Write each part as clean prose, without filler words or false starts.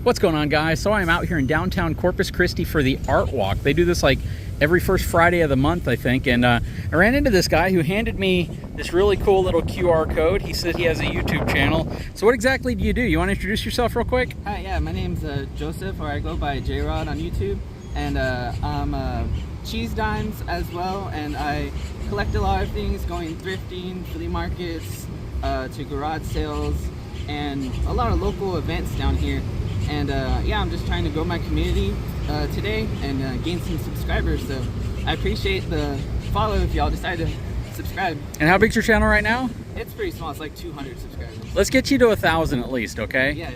What's going on, guys? So I'm out here in downtown Corpus Christi for the art walk. They do this like every first Friday of the month, I think, and I ran into this guy who handed me this really cool little QR code. He said he has a YouTube channel. So what exactly do? You want to introduce yourself real quick? Hi, yeah, my name's Joseph, or I go by J-Rod on YouTube, and I'm Cheese Dimes as well, and I collect a lot of things, going thrifting, flea markets, to garage sales, and a lot of local events down here. And yeah, I'm just trying to grow my community today and gain some subscribers. So I appreciate the follow if y'all decide to subscribe. And how big's your channel right now? It's pretty small. It's like 200 subscribers. Let's get you to 1,000 at least, okay? Yeah.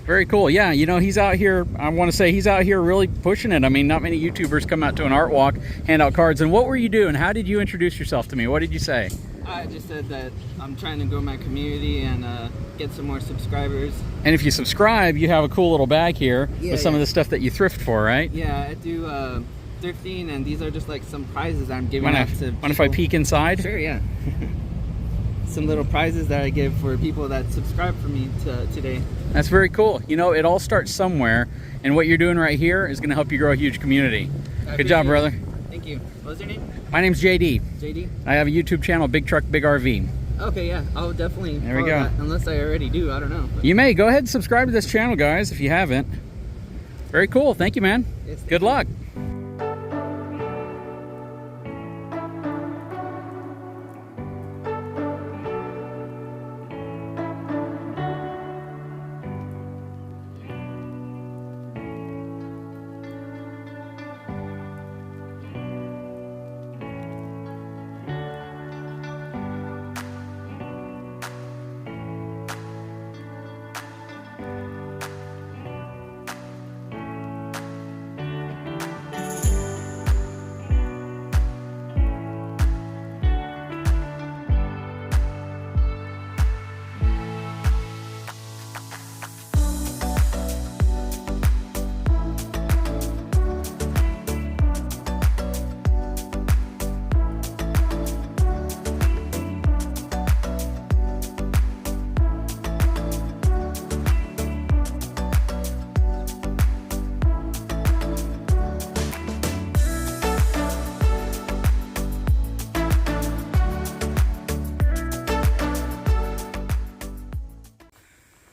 Very cool. Yeah, you know, he's out here, I want to say he's out here really pushing it. I mean, not many YouTubers come out to an art walk, hand out cards. And what were you doing? How did you introduce yourself to me? What did you say? I just said that I'm trying to grow my community and get some more subscribers. And if you subscribe, you have a cool little bag here with some of the stuff that you thrift for, right? Yeah, I do thrifting, and these are just like some prizes I'm giving out to people. Mind if I peek inside? Sure, yeah. Some little prizes that I give for people that subscribe for me today. That's very cool. You know, it all starts somewhere, and what you're doing right here is going to help you grow a huge community. Good job, brother. Thank you. What was your name? My name's JD. JD? I have a YouTube channel, BigTruckBigRV. Okay, yeah, I'll definitely there we go. That, unless I already do, I don't know. But. You may. Go ahead and subscribe to this channel, guys, if you haven't. Very cool. Thank you, man. Yes, good luck.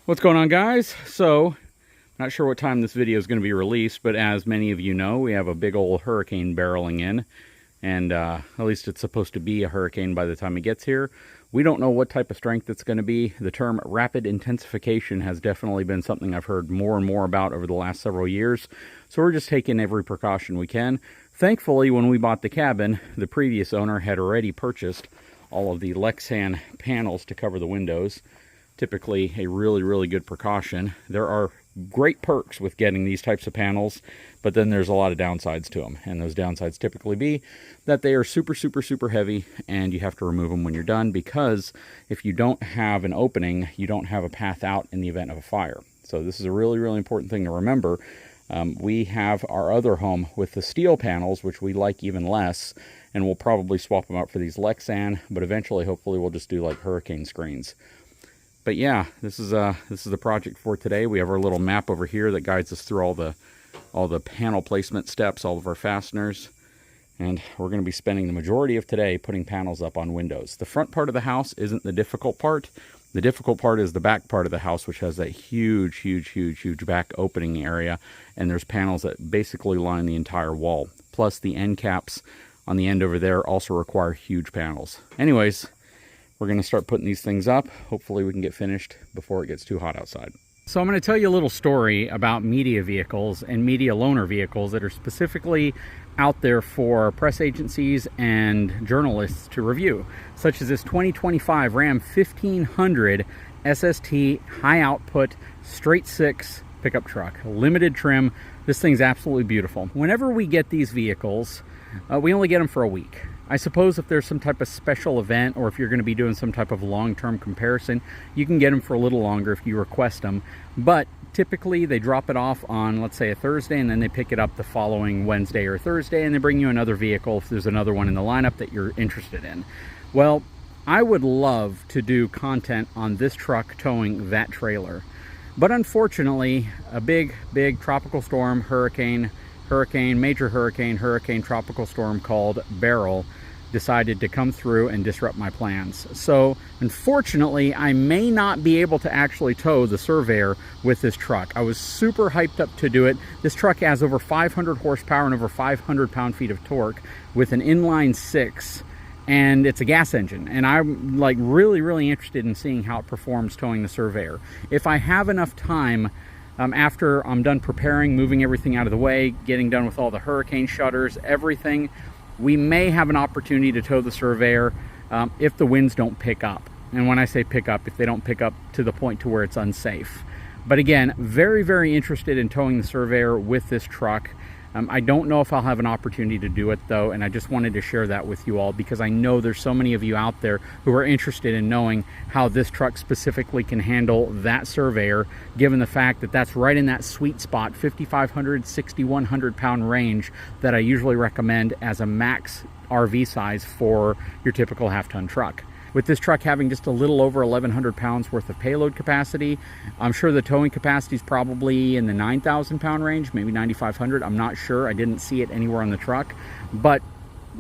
What's going on, guys? So, I'm not sure what time this video is going to be released, but as many of you know, we have a big old hurricane barreling in, and at least it's supposed to be a hurricane by the time it gets here. We don't know what type of strength it's going to be. The term rapid intensification has definitely been something I've heard more and more about over the last several years, so we're just taking every precaution we can. Thankfully, when we bought the cabin, the previous owner had already purchased all of the Lexan panels to cover the windows. Typically a really good precaution. There are great perks with getting these types of panels, but then there's a lot of downsides to them, and those downsides typically be that they are super heavy, and you have to remove them when you're done, because if you don't have an opening, you don't have a path out in the event of a fire. So this is a really important thing to remember. We have our other home with the steel panels, which we like even less, and we'll probably swap them out for these Lexan, but eventually, hopefully, we'll just do like Hurricane screens. But yeah, this is the project for today. We have our little map over here that guides us through all the panel placement steps, all of our fasteners. And we're going to be spending the majority of today putting panels up on windows. The front part of the house isn't the difficult part. The difficult part is the back part of the house, which has that huge, huge, huge, huge back opening area. And there's panels that basically line the entire wall. Plus the end caps on the end over there also require huge panels. Anyways, we're going to start putting these things up. Hopefully we can get finished before it gets too hot outside. So I'm going to tell you a little story about media vehicles and media loaner vehicles that are specifically out there for press agencies and journalists to review, such as this 2025 Ram 1500 SST high output straight six pickup truck, limited trim. This thing's absolutely beautiful. Whenever we get these vehicles, we only get them for a week. I suppose if there's some type of special event, or if you're going to be doing some type of long-term comparison, you can get them for a little longer if you request them. But typically they drop it off on, let's say, a Thursday, and then they pick it up the following Wednesday or Thursday, and they bring you another vehicle if there's another one in the lineup that you're interested in. Well, I would love to do content on this truck towing that trailer. But unfortunately, a big tropical storm, hurricane, major hurricane tropical storm called Beryl decided to come through and disrupt my plans. So unfortunately, I may not be able to actually tow the Surveyor with this truck. I was super hyped up to do it. This truck has over 500 horsepower and over 500 pound-feet of torque with an inline six, and it's a gas engine. And I'm like really interested in seeing how it performs towing the Surveyor. If I have enough time, after I'm done preparing, moving everything out of the way, getting done with all the hurricane shutters, everything, we may have an opportunity to tow the Surveyor if the winds don't pick up. And when I say pick up, if they don't pick up to the point to where it's unsafe. But again, very interested in towing the Surveyor with this truck. I don't know if I'll have an opportunity to do it though, and I just wanted to share that with you all because I know there's so many of you out there who are interested in knowing how this truck specifically can handle that Surveyor, given the fact that that's right in that sweet spot, 5,500, 6,100 pound range that I usually recommend as a max RV size for your typical half-ton truck. With this truck having just a little over 1,100 pounds worth of payload capacity, I'm sure the towing capacity is probably in the 9,000 pound range, maybe 9,500. I'm not sure. I didn't see it anywhere on the truck, but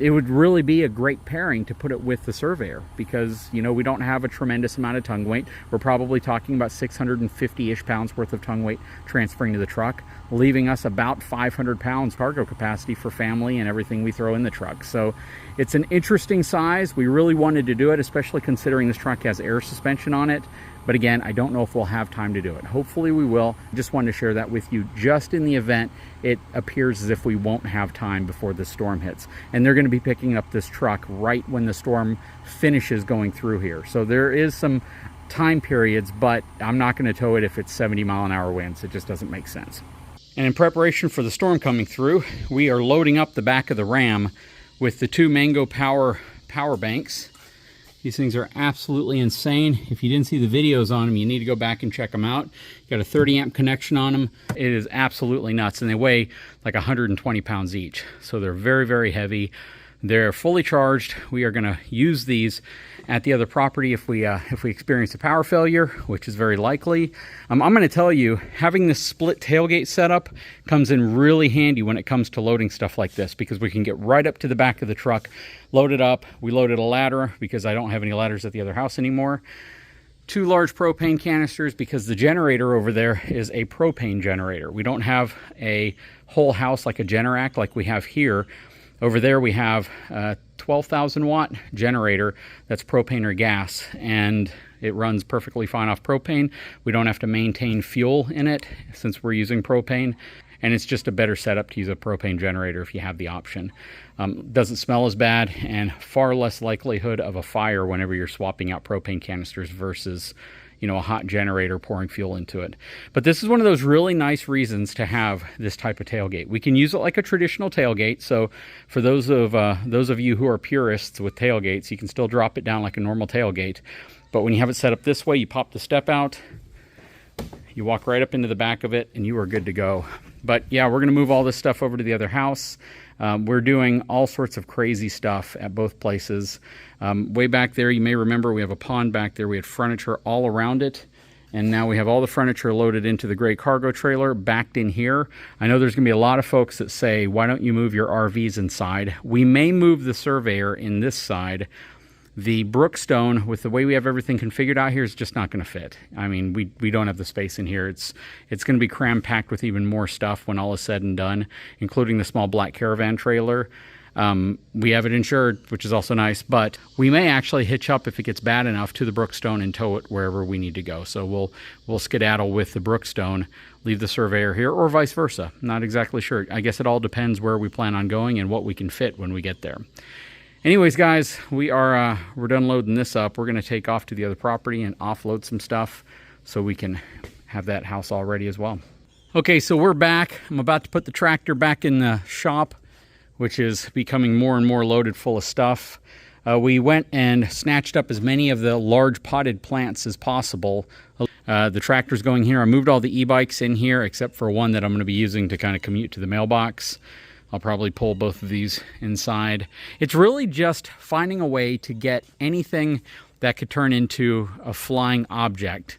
it would really be a great pairing to put it with the Surveyor because, you know, we don't have a tremendous amount of tongue weight. We're probably talking about 650-ish pounds worth of tongue weight transferring to the truck, leaving us about 500 pounds cargo capacity for family and everything we throw in the truck. So it's an interesting size. We really wanted to do it, especially considering this truck has air suspension on it. But again, I don't know if we'll have time to do it. Hopefully we will. Just wanted to share that with you just in the event it appears as if we won't have time before the storm hits. And they're going to be picking up this truck right when the storm finishes going through here. So there is some time periods, but I'm not going to tow it if it's 70-mile-an-hour winds. It just doesn't make sense. And in preparation for the storm coming through, we are loading up the back of the Ram with the 2 Mango power banks. These things are absolutely insane. If you didn't see the videos on them, you need to go back and check them out. Got a 30 amp connection on them. It is absolutely nuts, and they weigh like 120 pounds each. So they're very heavy. They're fully charged. We are going to use these at the other property if we experience a power failure, which is very likely. I'm going to tell you, having this split tailgate setup comes in really handy when it comes to loading stuff like this, because we can get right up to the back of the truck, load it up. We loaded a ladder because I don't have any ladders at the other house anymore. 2 large propane canisters because the generator over there is a propane generator. We don't have a whole house like a Generac like we have here. Over there we have a 12,000 watt generator that's propane or gas, and it runs perfectly fine off propane. We don't have to maintain fuel in it since we're using propane, and it's just a better setup to use a propane generator if you have the option. Doesn't smell as bad, and far less likelihood of a fire whenever you're swapping out propane canisters versus, you know, a hot generator pouring fuel into it. But this is one of those really nice reasons to have this type of tailgate. We can use it like a traditional tailgate. So for those of you who are purists with tailgates, you can still drop it down like a normal tailgate. But when you have it set up this way, you pop the step out, you walk right up into the back of it, and you are good to go. But yeah, we're going to move all this stuff over to the other house. We're doing all sorts of crazy stuff at both places. Way back there, you may remember we have a pond back there. We had furniture all around it. And now we have all the furniture loaded into the gray cargo trailer backed in here. I know there's going to be a lot of folks that say, why don't you move your RVs inside? We may move the Surveyor in this side. The Brookstone, with the way we have everything configured out here, is just not going to fit. I mean, we don't have the space in here. It's going to be cram-packed with even more stuff when all is said and done, including the small black caravan trailer. We have it insured, which is also nice, but we may actually hitch up if it gets bad enough to the Brookstone and tow it wherever we need to go. So we'll skedaddle with the Brookstone, leave the Surveyor here, or vice versa. Not exactly sure. I guess it all depends where we plan on going and what we can fit when we get there. Anyways, guys, we're done loading this up. We're going to take off to the other property and offload some stuff so we can have that house all ready as well. Okay, so we're back. I'm about to put the tractor back in the shop, which is becoming more and more loaded full of stuff. We went and snatched up as many of the large potted plants as possible. The tractor's going here. I moved all the e-bikes in here except for one that I'm going to be using to kind of commute to the mailbox. I'll probably pull both of these inside. It's really just finding a way to get anything that could turn into a flying object.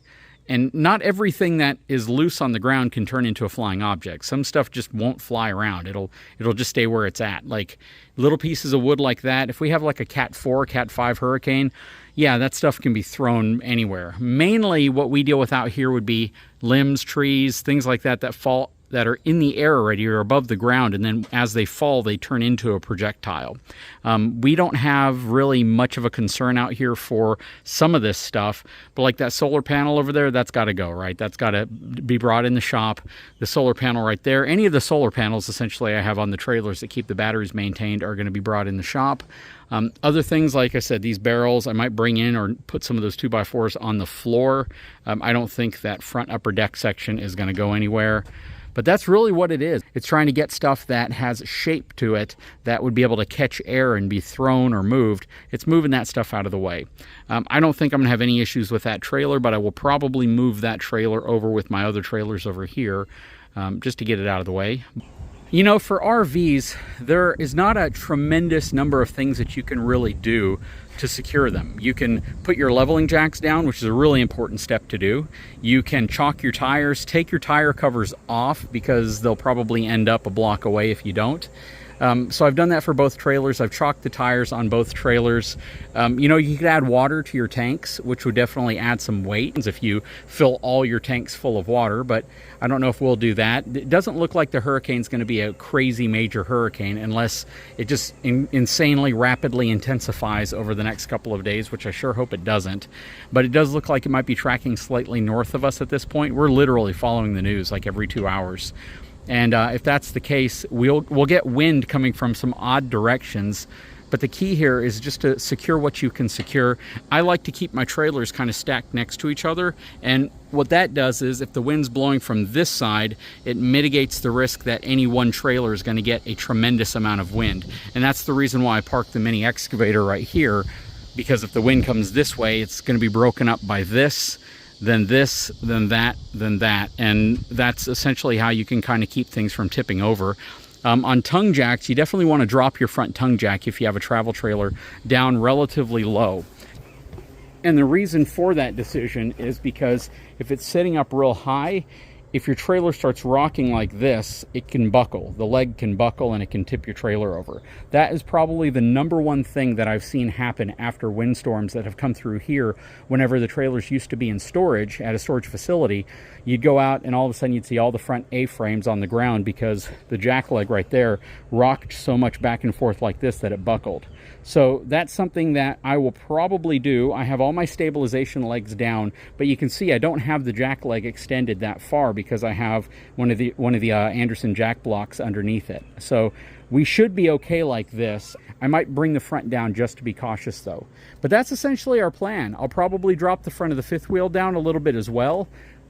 And not everything that is loose on the ground can turn into a flying object. Some stuff just won't fly around. It'll just stay where it's at. Like little pieces of wood like that. If we have like a Cat 4, Cat 5 hurricane, yeah, that stuff can be thrown anywhere. Mainly what we deal with out here would be limbs, trees, things like that fall, that are in the air already or above the ground, and then as they fall, they turn into a projectile. We don't have really much of a concern out here for some of this stuff, but like that solar panel over there, that's got to go, right? That's got to be brought in the shop. The solar panel right there, any of the solar panels essentially I have on the trailers that keep the batteries maintained are going to be brought in the shop. Other things, like I said, these barrels I might bring in or put some of those 2x4s on the floor. I don't think that front upper deck section is going to go anywhere. But that's really what it is. It's trying to get stuff that has shape to it that would be able to catch air and be thrown or moved. It's moving that stuff out of the way. I don't think I'm going to have any issues with that trailer, but I will probably move that trailer over with my other trailers over here just to get it out of the way. You know, for RVs, there is not a tremendous number of things that you can really do to secure them. You can put your leveling jacks down, which is a really important step to do. You can chalk your tires, take your tire covers off because they'll probably end up a block away if you don't. So I've done that for both trailers. I've chalked the tires on both trailers. You know, you could add water to your tanks, which would definitely add some weight if you fill all your tanks full of water, but I don't know if we'll do that. It doesn't look like the hurricane's going to be a crazy major hurricane unless it just insanely rapidly intensifies over the next couple of days, which I sure hope it doesn't. But it does look like it might be tracking slightly north of us at this point. We're literally following the news like every 2 hours. And if that's the case, we'll get wind coming from some odd directions. But the key here is just to secure what you can secure. I like to keep my trailers kind of stacked next to each other. And what that does is if the wind's blowing from this side, it mitigates the risk that any one trailer is going to get a tremendous amount of wind. And that's the reason why I parked the mini excavator right here. Because if the wind comes this way, it's going to be broken up by this, then that, then that. And that's essentially how you can kind of keep things from tipping over. On tongue jacks, you definitely want to drop your front tongue jack if you have a travel trailer down relatively low. And the reason for that decision is because if it's sitting up real high, if your trailer starts rocking like this, it can buckle. The leg can buckle and it can tip your trailer over. That is probably the number one thing that I've seen happen after windstorms that have come through here. Whenever the trailers used to be in storage at a storage facility, you'd go out and all of a sudden you'd see all the front A-frames on the ground because the jack leg right there rocked so much back and forth like this that it buckled. So that's something that I will probably do. I have all my stabilization legs down, but you can see I don't have the jack leg extended that far because I have one of the Anderson jack blocks underneath it. So we should be okay like this. I might bring the front down just to be cautious though. But that's essentially our plan. I'll probably drop the front of the fifth wheel down a little bit as well.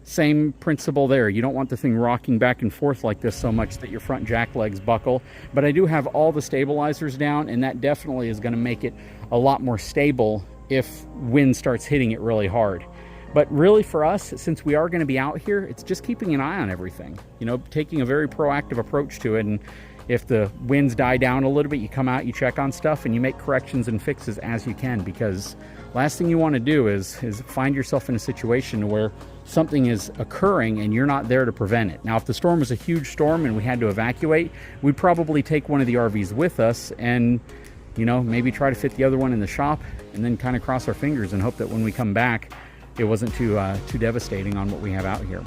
Same principle there. You don't want the thing rocking back and forth like this so much that your front jack legs buckle. But I do have all the stabilizers down, and that definitely is going to make it a lot more stable if wind starts hitting it really hard. But really for us, since we are going to be out here, it's just keeping an eye on everything. You know, taking a very proactive approach to it. And if the winds die down a little bit, you come out, you check on stuff, and you make corrections and fixes as you can, because last thing you want to do is find yourself in a situation where something is occurring and you're not there to prevent it. Now, if the storm was a huge storm and we had to evacuate, we'd probably take one of the RVs with us and, you know, maybe try to fit the other one in the shop, and then kind of cross our fingers and hope that when we come back, it wasn't too devastating on what we have out here.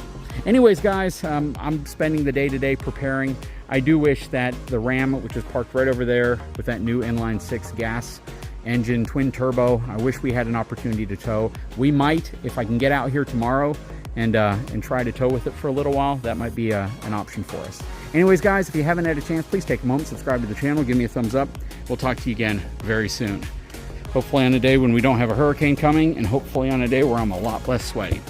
Anyways, guys, I'm spending the day today preparing. I do wish that the Ram, which is parked right over there with that new inline 6 gas engine, twin turbo, I wish we had an opportunity to tow. We might, if I can get out here tomorrow and try to tow with it for a little while. That might be an option for us. Anyways, guys, if you haven't had a chance, please take a moment, subscribe to the channel, give me a thumbs up. We'll talk to you again very soon. Hopefully on a day when we don't have a hurricane coming, and hopefully on a day where I'm a lot less sweaty.